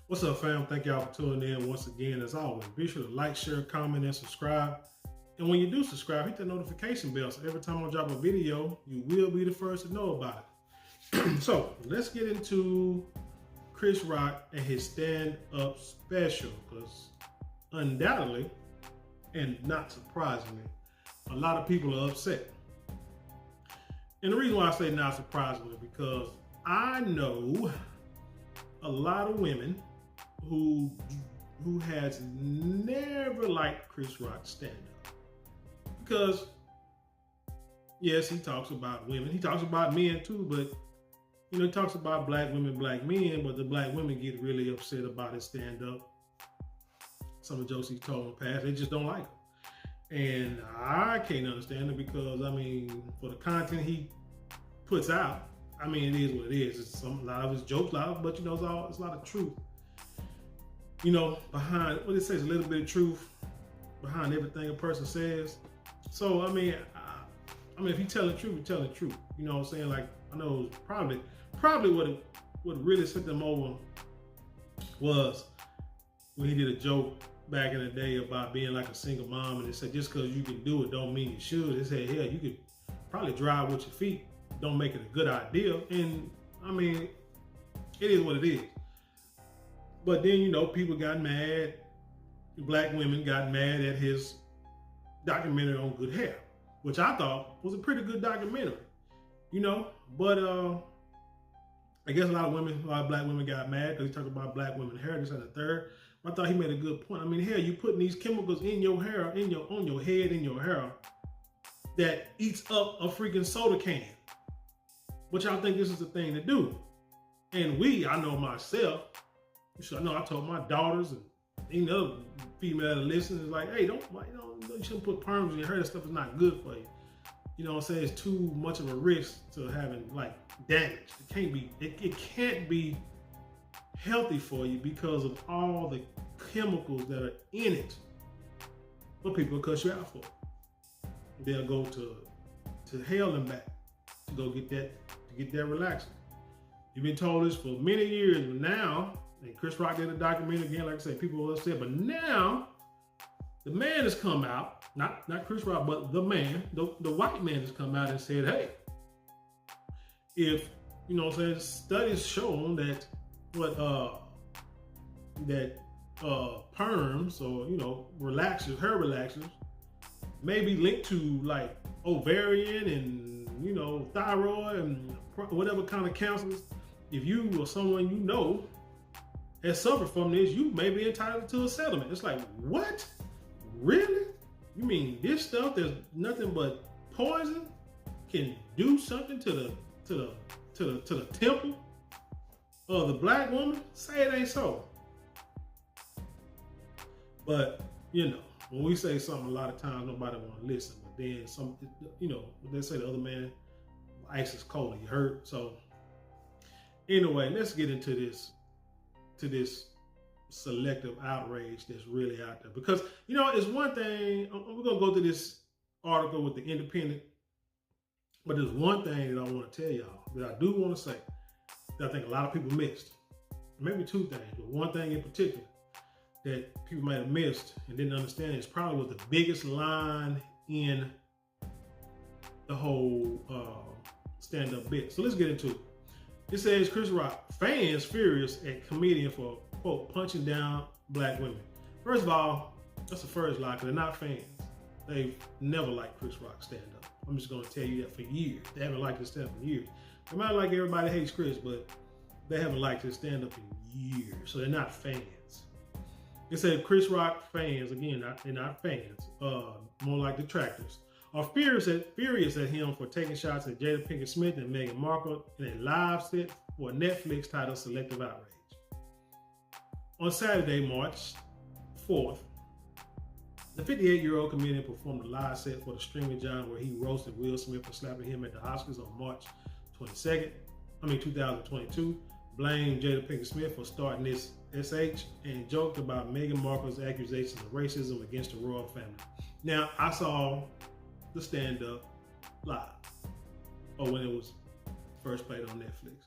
What's up, fam? Thank y'all for tuning in once again. As always, be sure to like, share, comment, and subscribe. And when you do subscribe, hit that notification bell so every time I drop a video, you will be the first to know about it. So let's get into Chris Rock and his stand-up special, because undoubtedly, and not surprisingly, a lot of people are upset. And the reason why I say not surprisingly, because I know a lot of women who has never liked Chris Rock's stand-up. Because, yes, he talks about women. He talks about men too, but, you know, he talks about black women, black men, but the black women get really upset about his stand-up. Some of the jokes he's told in the past, they just don't like him. And I can't understand it because, I mean, for the content he puts out, I mean, it is what it is. It's a lot of his jokes, but, you know, it's a lot of truth. You know, behind what it says, a little bit of truth behind everything a person says. So, I mean, if you tell the truth, you tell the truth. You know what I'm saying? Like, I know it was probably what really set them over was when he did a joke back in the day about being like a single mom, and they said just because you can do it don't mean you should. They said, yeah, you could probably drive with your feet, don't make it a good idea. And I mean, it is what it is. But then, you know, people got mad, black women got mad at his documentary on good hair, which I thought was a pretty good documentary, you know. But I guess a lot of black women got mad because he talked about black women hair, this and the third. I thought he made a good point. I mean, hell, you putting these chemicals in your hair, on your head, in your hair, that eats up a freaking soda can. But y'all think this is the thing to do. And I know myself, I know I told my daughters and any other female that listens, is like, hey, you shouldn't put perms in your hair. That stuff is not good for you. You know what I'm saying? It's too much of a risk to having like damage. It can't be healthy for you because of all the chemicals that are in it. But people cut you out for it. They'll go to hell and back to go get that relaxing. You've been told this for many years, but now, and Chris Rock did a documentary again, like I said, people were upset, but now the man has come out, not Chris Rock, but the man, the white man has come out and said, hey, if, you know what I'm saying, studies shown that perms or, you know, hair relaxers may be linked to like ovarian and, you know, thyroid and whatever kind of cancers. If you or someone you know has suffered from this, you may be entitled to a settlement. It's like, what? Really? You mean this stuff that's nothing but poison can do something to the temple of the black woman? Say it ain't so. But, you know, when we say something, a lot of times nobody want to listen. But then you know, they say the other man, ice is cold, you hurt. So anyway, let's get into this selective outrage that's really out there. Because, you know, it's one thing, we're going to go through this article with the Independent, but there's one thing that I want to tell y'all that I do want to say that I think a lot of people missed. Maybe two things, but one thing in particular that people might have missed and didn't understand is probably was the biggest line in the whole stand-up bit. So let's get into it. It says, Chris Rock, fans furious at comedian for, quote, punching down black women. First of all, that's the first lie, because they're not fans. They've never liked Chris Rock stand-up. I'm just going to tell you that for years. They haven't liked his stand-up in years. They might like everybody hates Chris, but they haven't liked his stand-up in years, so they're not fans. It said Chris Rock fans, again, they're not fans, more like detractors, are furious at him for taking shots at Jada Pinkett Smith and Meghan Markle in a live set for Netflix titled Selective Outrage. On Saturday, March 4th, the 58-year-old comedian performed a live set for the streaming giant where he roasted Will Smith for slapping him at the Oscars on March 2022, blamed Jada Pinkett Smith for starting this SH, and joked about Meghan Markle's accusations of racism against the royal family. Now, I saw the stand-up live, or when it was first played on Netflix.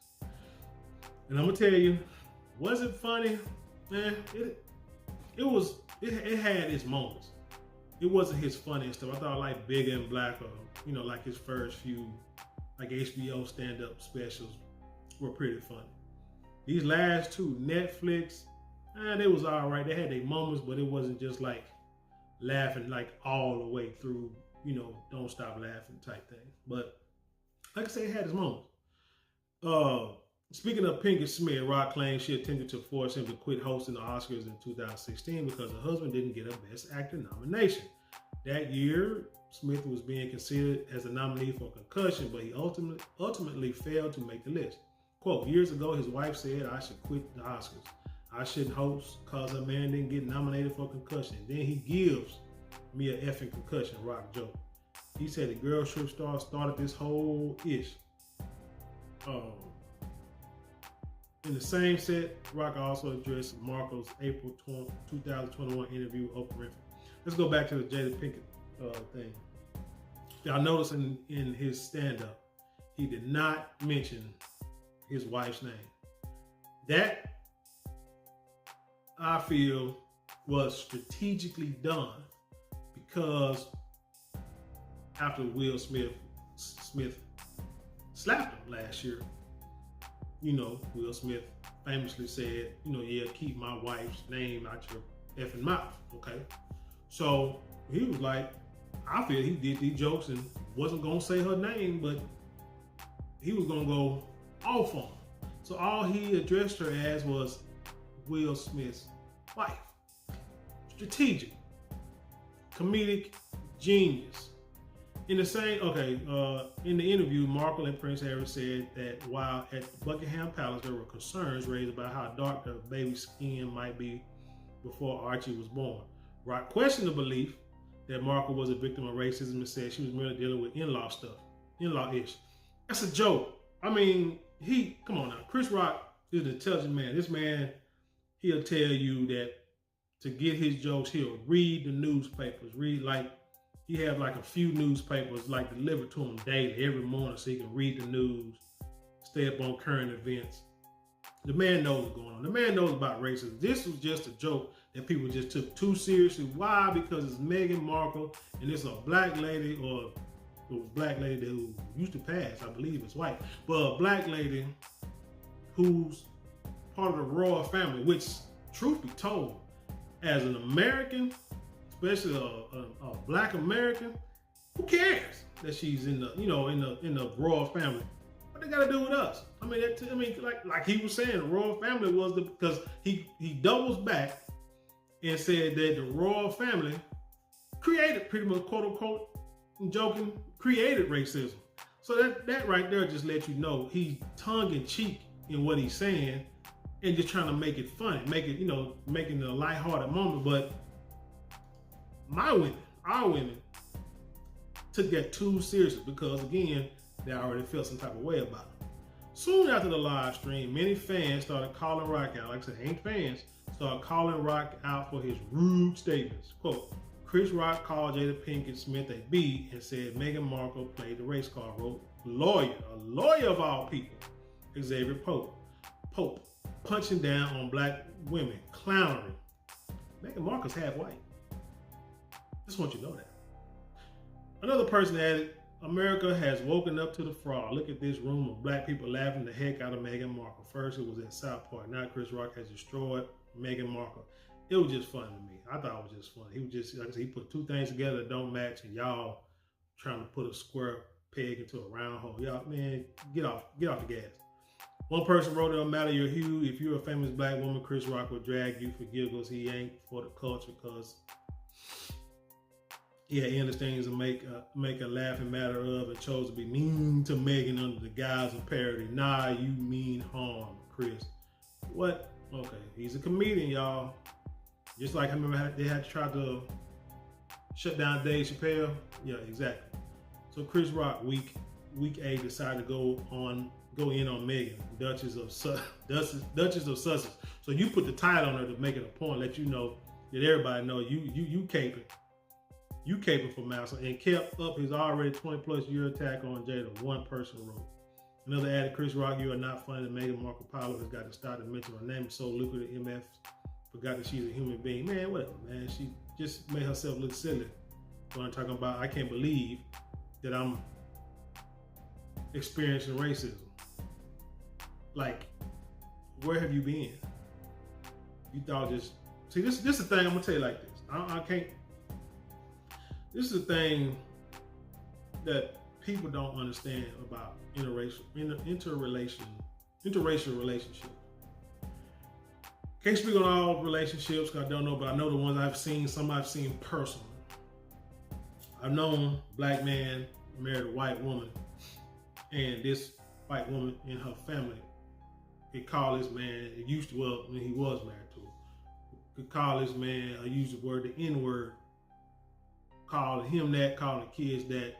And I'm gonna tell you, was it funny? man, it had its moments. It wasn't his funniest stuff. I thought like Bigger and Blacker, you know, like his first few like HBO stand-up specials were pretty funny. These last two, Netflix, they was all right. They had their moments, but it wasn't just like laughing like all the way through, you know, don't stop laughing type thing. But like I said, it had its moments. Speaking of Pinkett Smith, Rock claims she attempted to force him to quit hosting the Oscars in 2016 because her husband didn't get a Best Actor nomination. That year, Smith was being considered as a nominee for concussion, but he ultimately failed to make the list. Quote, years ago, his wife said, I should quit the Oscars. I shouldn't host because a man didn't get nominated for concussion. Then he gives me a effing concussion, Rock joked. He said the girl strip star started this whole ish. In the same set, Rock also addressed Marco's April 2021 interview with Oprah Winfrey. Let's go back to the Jada Pinkett thing. Y'all notice in his stand-up, he did not mention his wife's name. That, I feel, was strategically done because after Will Smith slapped him last year, you know, Will Smith famously said, you know, yeah, keep my wife's name out your effing mouth, okay? So he was like, I feel he did these jokes and wasn't gonna say her name, but he was gonna go off on her. So all he addressed her as was Will Smith's wife. Strategic, comedic genius. In the same, in the interview, Markle and Prince Harry said that while at Buckingham Palace, there were concerns raised about how dark the baby's skin might be before Archie was born. Rock questioned the belief that Markle was a victim of racism and said she was merely dealing with in-law-ish. That's a joke. I mean, come on now. Chris Rock is an intelligent man. This man, he'll tell you that to get his jokes, he'll read the newspapers, he have like a few newspapers like delivered to him daily, every morning, so he can read the news, stay up on current events. The man knows what's going on. The man knows about racism. This was just a joke that people just took too seriously. Why? Because it's Meghan Markle and it's a black lady, or a black lady who used to pass, I believe it's white, but a black lady who's part of the royal family, which, truth be told, as an American, especially a black American, who cares that she's in the royal family? What they got to do with us? I mean, like he was saying, the royal family was because he doubles back and said that the royal family created, pretty much, quote unquote, joking, created racism. So that right there just lets you know he's tongue in cheek in what he's saying and just trying to make it funny, making it a lighthearted moment. But our women took that too seriously because, again, they already felt some type of way about it. Soon after the live stream, many fans started calling Rock out. Like I said, ain't fans, started calling Rock out for his rude statements. Quote, Chris Rock called Jada Pinkett Smith a B and said Meghan Markle played the race card. Wrote a lawyer of all people, Xavier Pope, punching down on black women, clowning. Meghan Markle's half white. Just want you to know that. Another person added, America has woken up to the fraud. Look at this room of black people laughing the heck out of Meghan Markle. First it was at South Park. Now Chris Rock has destroyed Meghan Markle. It was just funny to me. I thought it was just funny. He was just, like I said, he put two things together that don't match, and y'all trying to put a square peg into a round hole. Y'all, man, get off the gas. One person wrote, it don't matter your hue. If you're a famous black woman, Chris Rock will drag you for giggles. He ain't for the culture because he understands to make a laughing matter of and chose to be mean to Meghan under the guise of parody. Nah, you mean harm, Chris. What? Okay, he's a comedian, y'all. Just like I remember they had to try to shut down Dave Chappelle. Yeah, exactly. So Chris Rock, week 8, decided to go in on Meghan, Duchess of Sussex. So you put the title on her to make it a point, let you know that everybody know you caping. You caping for Massa, and kept up his already 20+ year attack on Jada. One person wrote. Another added, Chris Rock, you are not funny. The Meghan Markle pilot has got to stop and mention her name. It's so lucrative. MF forgot that she's a human being. Man, whatever, man. She just made herself look silly when I'm talking about I can't believe that I'm experiencing racism. Like, where have you been? You thought just, see, this is the thing, I'm gonna tell you like this. I can't, this is the thing that people don't understand about interracial relationships. Can't speak on all relationships because I don't know, but I know the ones I've seen, some I've seen personally. I've known a black man married a white woman, and this white woman in her family could call this man, it used to, well, when he was married to her, could call this man, or use the word, the N-word, call him that, call the kids that,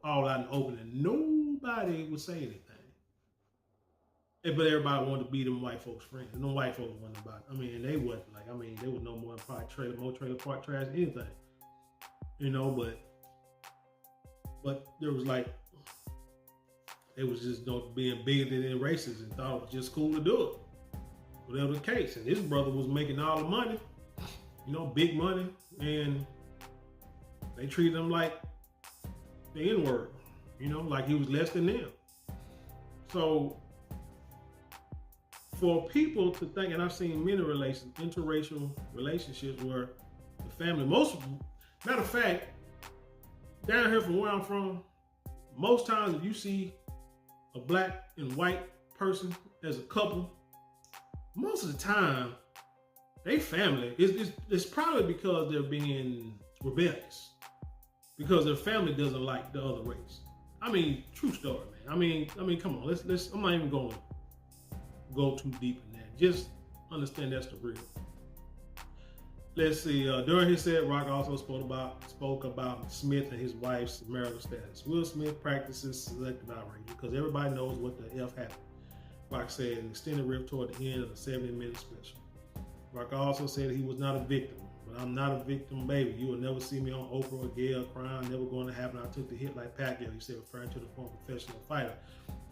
all out in the open, and nobody would say anything. But everybody wanted to be them white folks' friends. And them white folks wasn't about it. I mean, they wasn't like, I mean, they was no more than probably more trailer park trash, anything. You know, but there was like, it was just being bigoted and racist and thought it was just cool to do it. Whatever the case. And his brother was making all the money, you know, big money, and they treated him like the N-word, you know, like he was less than them. So for people to think, and I've seen many interracial relationships where the family, matter of fact, down here from where I'm from, most times if you see a black and white person as a couple, most of the time, they family, it's probably because they're being rebellious, because their family doesn't like the other race. I mean, true story, man. I mean, come on, let's. I'm not even going to go too deep in that. Just understand that's the real. Let's see. During his set, Rock also spoke about Smith and his wife's marital status. Will Smith practices selective outrage because everybody knows what the F happened. Rock said an extended riff toward the end of the 70-minute special. Rock also said he was not a victim. But I'm not a victim, baby. You will never see me on Oprah or Gayle crying. Never going to happen. I took the hit like Pacquiao, he said, referring to the former professional fighter.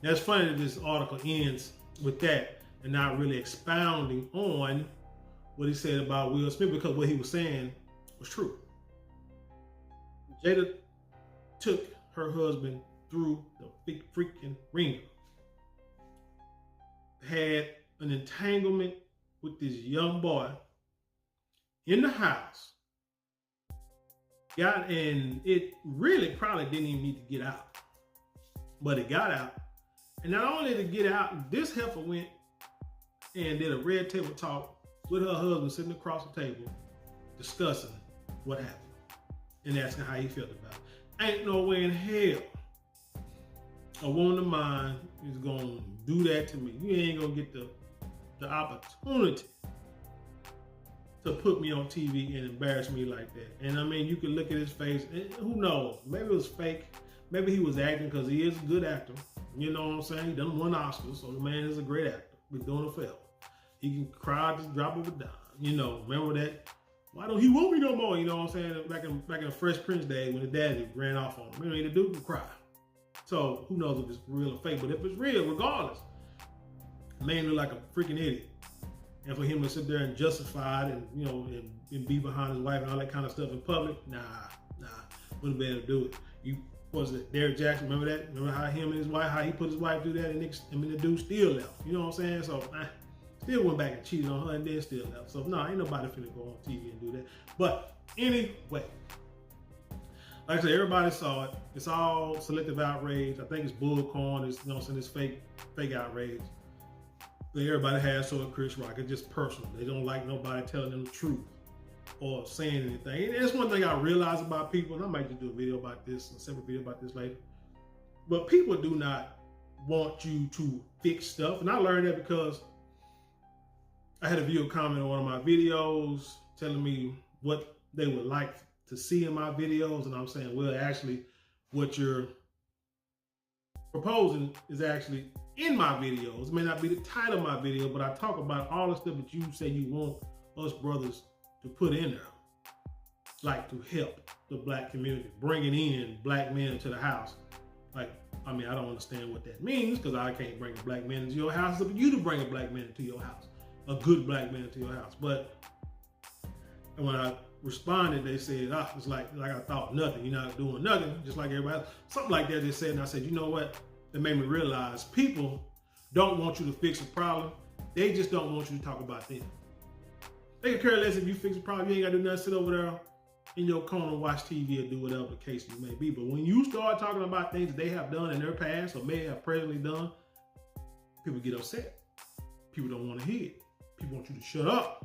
Now, it's funny that this article ends with that and not really expounding on what he said about Will Smith, because what he was saying was true. Jada took her husband through the big freaking ringer. Had an entanglement with this young boy in the house. And it really probably didn't even need to get out. But it got out. And not only did it get out, this heifer went and did a red table talk with her husband sitting across the table discussing what happened and asking how he felt about it. Ain't no way in hell a woman of mine is gonna do that to me. You ain't gonna get the opportunity to put me on TV and embarrass me like that. And I mean, you can look at his face, and who knows? Maybe it was fake. Maybe he was acting, because he is a good actor. You know what I'm saying? He done won Oscars, so the man is a great actor. Been doing it forever. He can cry, just drop of a dime. You know, remember that? Why don't he want me no more? You know what I'm saying? Back in the Fresh Prince days when the daddy ran off on him. You know, the dude would cry. So who knows if it's real or fake? But if it's real, regardless, the man look like a freaking idiot. And for him to sit there and justify it and, you know, and be behind his wife and all that kind of stuff in public, nah, wouldn't be able to do it. Was it Derrick Jackson? Remember that? Remember how him and his wife, how he put his wife through that, and the dude still left. You know what I'm saying? So still went back and cheated on her and then still left. So no, ain't nobody finna go on TV and do that. But anyway, like I said, everybody saw it. It's all selective outrage. I think it's bullcorn. It's, you know what I'm saying, it's fake outrage that everybody has toward Chris Rock. It's just personal. They don't like nobody telling them the truth or saying anything. And that's one thing I realize about people, and I might just do a video about this, a separate video about this later. But people do not want you to fix stuff. And I learned that because I had a viewer comment on one of my videos telling me what they would like to see in my videos. And I'm saying, well, actually, what you're proposing is actually in my videos. It may not be the title of my video, but I talk about all the stuff that you say you want us brothers to put in there, like to help the black community, bringing in black men into the house. Like, I mean, I don't understand what that means, because I can't bring a black man into your house. It's up to you to bring a black man into your house. a good black man to your house. But when I responded, they said, it's like I thought nothing. You're not doing nothing, just like everybody else. Something like that they said, and I said, you know what? It made me realize people don't want you to fix a problem. They just don't want you to talk about them. They can care less if you fix a problem. You ain't got to do nothing, sit over there in your corner and watch TV or do whatever the case may be. But when you start talking about things that they have done in their past or may have presently done, people get upset. People don't want to hear it. People want you to shut up.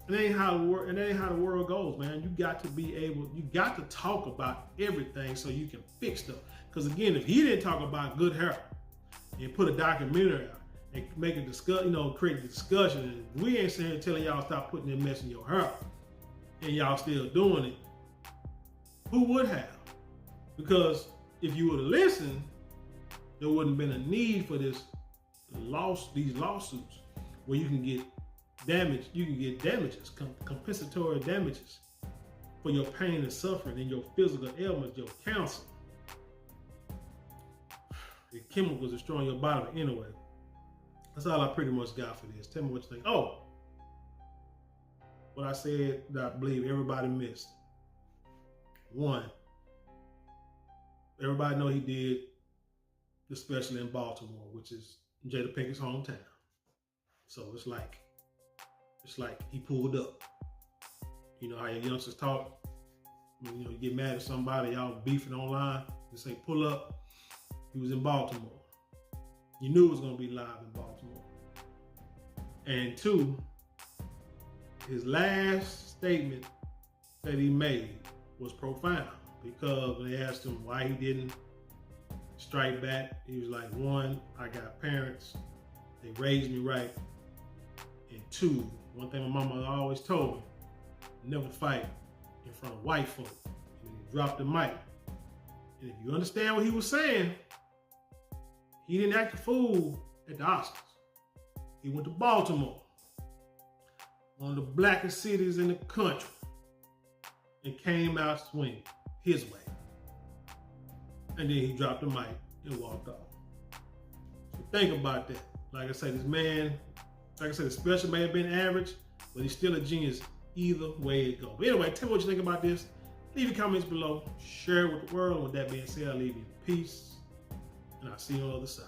It ain't how the world goes, man. You got to talk about everything so you can fix stuff. Because again, if he didn't talk about good hair and put a documentary out and make a create a discussion, and we ain't saying telling y'all stop putting that mess in your hair, and y'all still doing it, who would have? Because if you would have listened, there wouldn't have been a need for these lawsuits where you can get damage. You can get damages, compensatory damages for your pain and suffering and your physical ailments, your cancer. The chemicals destroying your body. Anyway, that's all I pretty much got for this. Tell me what you think. Oh, what I said that I believe everybody missed. One, everybody know he did the special in Baltimore, which is Jada Pinkett's hometown. So it's like he pulled up. You know how your youngsters talk? When, you get mad at somebody, y'all beefing online, they say pull up. He was in Baltimore. You knew it was gonna be live in Baltimore. And two, his last statement that he made was profound, because when they asked him why he didn't strike back, he was like, one, I got parents, they raised me right. And two, one thing my mama always told me, never fight in front of white folk. And he dropped the mic. And if you understand what he was saying, he didn't act a fool at the Oscars. He went to Baltimore, one of the blackest cities in the country, and came out swinging his way. And then he dropped the mic and walked off. So think about that. Like I said, this man, like I said, the special may have been average, but he's still a genius either way it goes. But anyway, tell me what you think about this. Leave your comments below. Share it with the world. With that being said, I'll leave you in peace. And I'll see you on the other side.